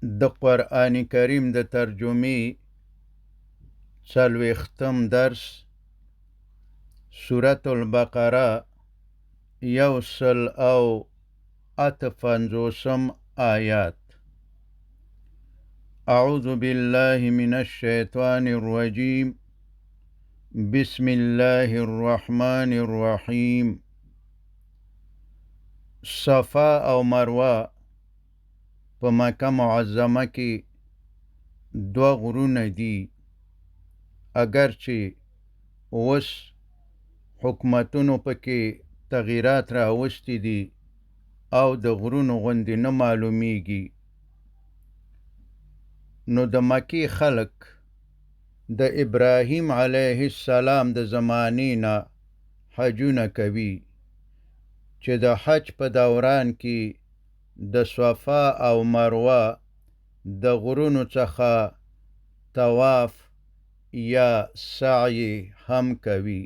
د قرآن کریم د ترجمې څلوېښتم درس سورة البقره 158 آیات. اعوذ بالله من الشیطان الرجیم بسم الله الرحمن الرحیم. صفا او مروه په مکه معظمه کې دوه غرونه دي، اگرچه اوس حکومتونو پکې تغییرات راوستی دي او د غرونو غوندې نه معلومیږي. نو د مکې خلق د ابراهیم علیه السلام د زمانې نه حجونه کوي، چې د حج په دوران کې د صفا او مروه د غرونو څخه طواف یا سعی هم کوي.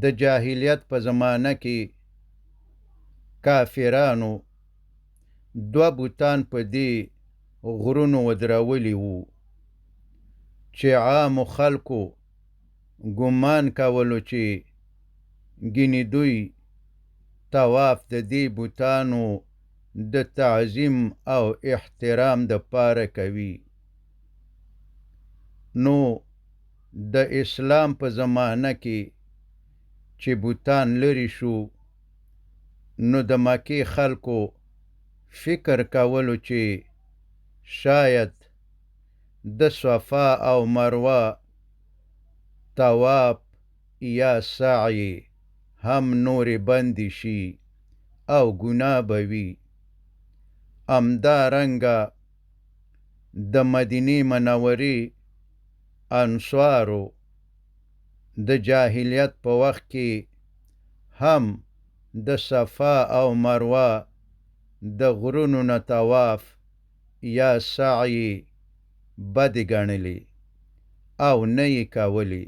د جاهلیت په زمانه کې کافرانو دوه بوتان په دې غرونو ودرولی وو، چې عامو خلکو ګمان کولو چې ګینې دوی طواف د دې بوتانو د تعظیم او احترام د پاره کوي. نو د اسلام په زمانه کې چې بوتان لري شو، نو د مکې خلکو فکر کولو چې شاید د صفا او مروه طواف یا سعی هم نورې بندې شي او ګناه به وي. همدارنګه د مدینې منورې انصارو د جاهلیت په وخت کې هم د صفا او مروه د غرونو نه طواف یا سعی بدې ګڼلې او نه یې کولی.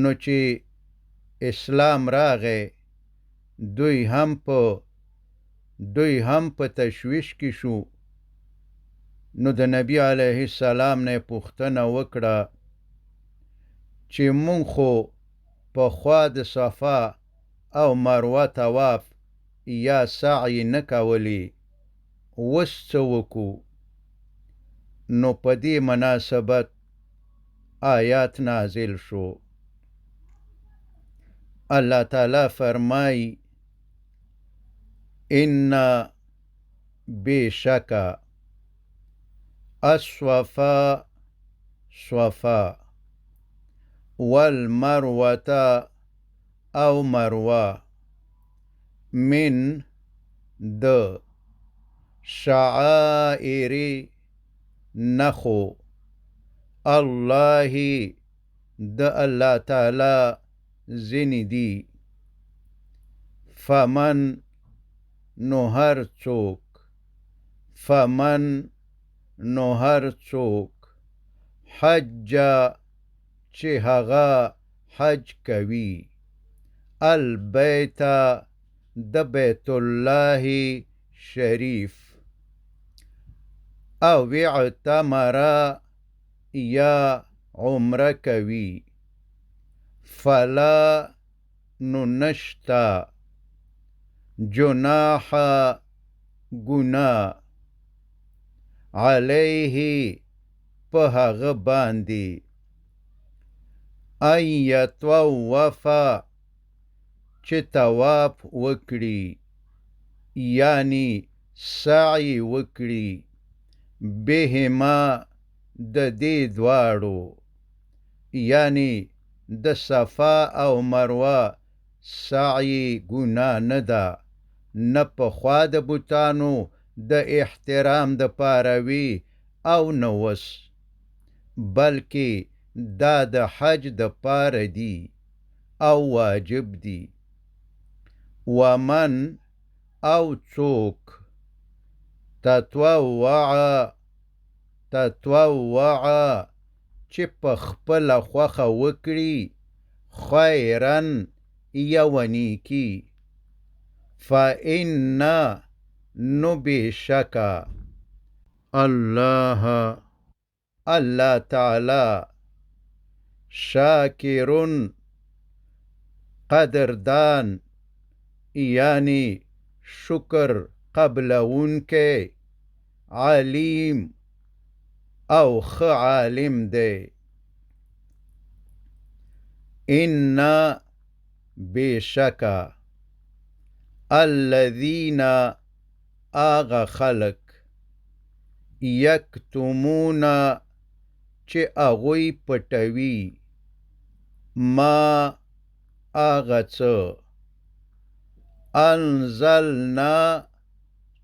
نو چې اسلام راغی، دوی هم په تشویش کې شو. نو د نبی علیه السلام نه پوښتنه وکړه چې مونږ خو پخوا د صفا او مروه طواف یا سعی نه کولی، اوس څه وکړو؟ نو په دې مناسبت آیات نازل شو. الله تعالی فرمای: ان بشکا الصفا صفا والمروة او مروه من د شعائر نخو الله د الله تعالی ځینې دي. فمن نو هر څوک حج چې هغه حج کوي البیت د بیت الله شریف، او اعتمر یا عمره کوي، فلا نو نشتا جناح گناه علیه په هغه باندې ان یطوف چې طواف وکړي یعنی سعی وکړي بهما د دې دواړو، یعنی د صفا او مروه سعی ګناه نه ده، نه پخوا د بوتانو د احترام د پاره وي او نه اوس، بلکې دا د حج د پاره دي او واجب دي. ومن او څوک تطوع چې په خپله خوښه وکړي خیرن یوه نیکي، فإن نو بشکا الله تعالی شاکرون قدردان یعنی شکر قبلون کے علیم او خ عالم دے انا بشکا الذین آغا خلق یکتمون چه اغوی پټوي ما آغا څه انزلنا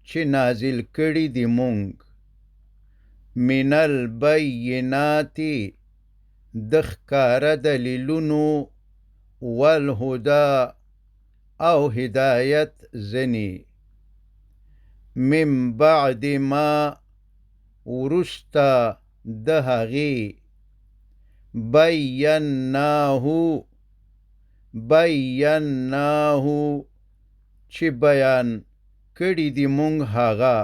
چه نازل کړي دي مونږ من البینات د ښکاره دلیلونو والهدى او هدایت ځنې من بعد ما ورستا د هغې بیناه چې بیان کړي دي مونږ هغه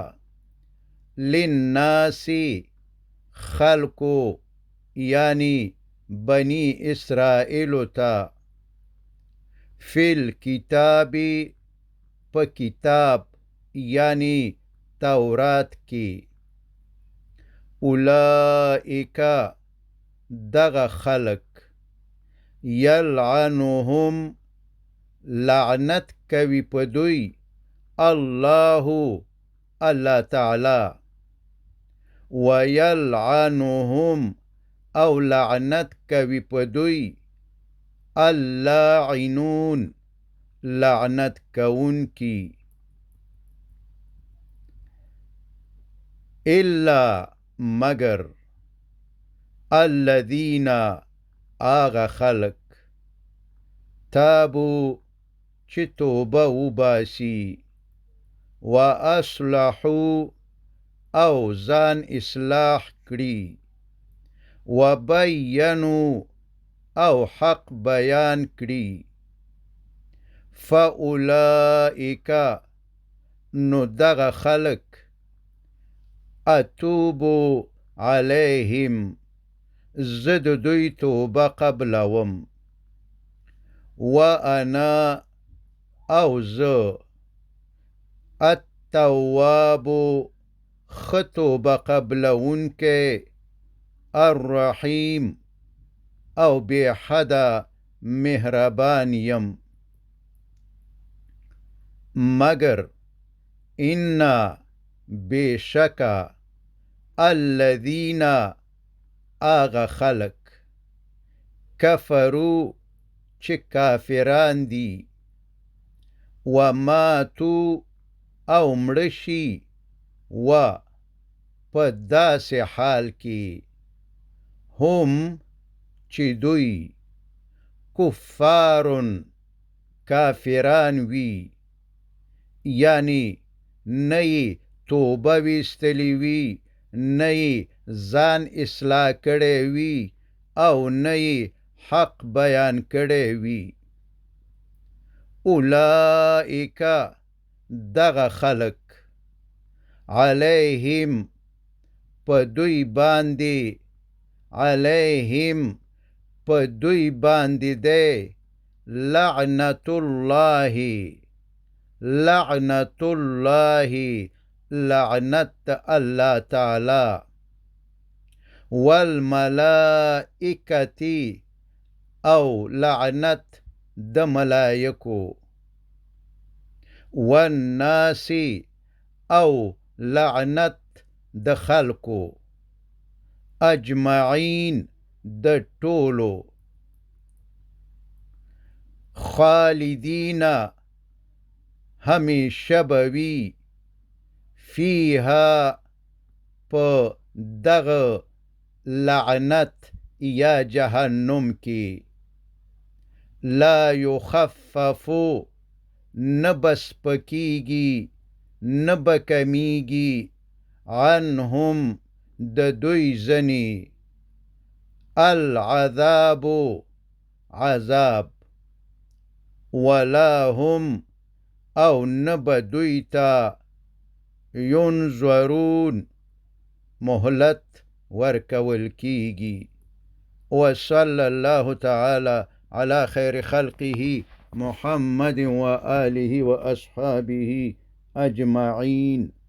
للناس خلقو یعنی بنی اسرائیلو تا فی الکتاب پا کتاب یعنی تورات کی اولئیکا دغ خلق یلعنهم لعنت کوي پدوی الله تعالی ویلعنهم او لعنت کوي پدوی اللاعنون لعنت کون کی الا مگر الذین آغا خلق تابو چه توبه وباسی و اصلحو او ځان اصلاح کړي و بینو او حق بیان کړي فاولئک نو دغه خلق اتوبو علیهم زد دوی توبه قبلوم وانا او زه التواب خطوبه قبلون کے الرحیم او بے حدا مهربان یم مگر انا بے شکا الذین آغا خلق کفرو چه کافران دی وماتو او مړشي و په داسې حال کې هم چې دوی کفارن کافران وی یعنی نه توبه ویستلی وی نه ځان اصلاح کړی وی او نه حق بیان کړی وی اولئک دغه خلق علیهم په دوی باندې علیهم په دوی باندې دی لعنت الله لعنت الله تعالی والملائکتی او لعنت د ملائکو والناس او لعنت د خلقو اجمعین د ټولو خالدین همیشه بوی فیها په دغه لعنت یا جهنم کی لا یخففو نبس پکیگی نبکمیگی عنهم د دوی زنی العذاب عذاب ولا هم او نب دویتا ينظرون مهلت ورکول کیږي. وصلى الله تعالى على خير خلقه محمد وآله وأصحابه أجمعين.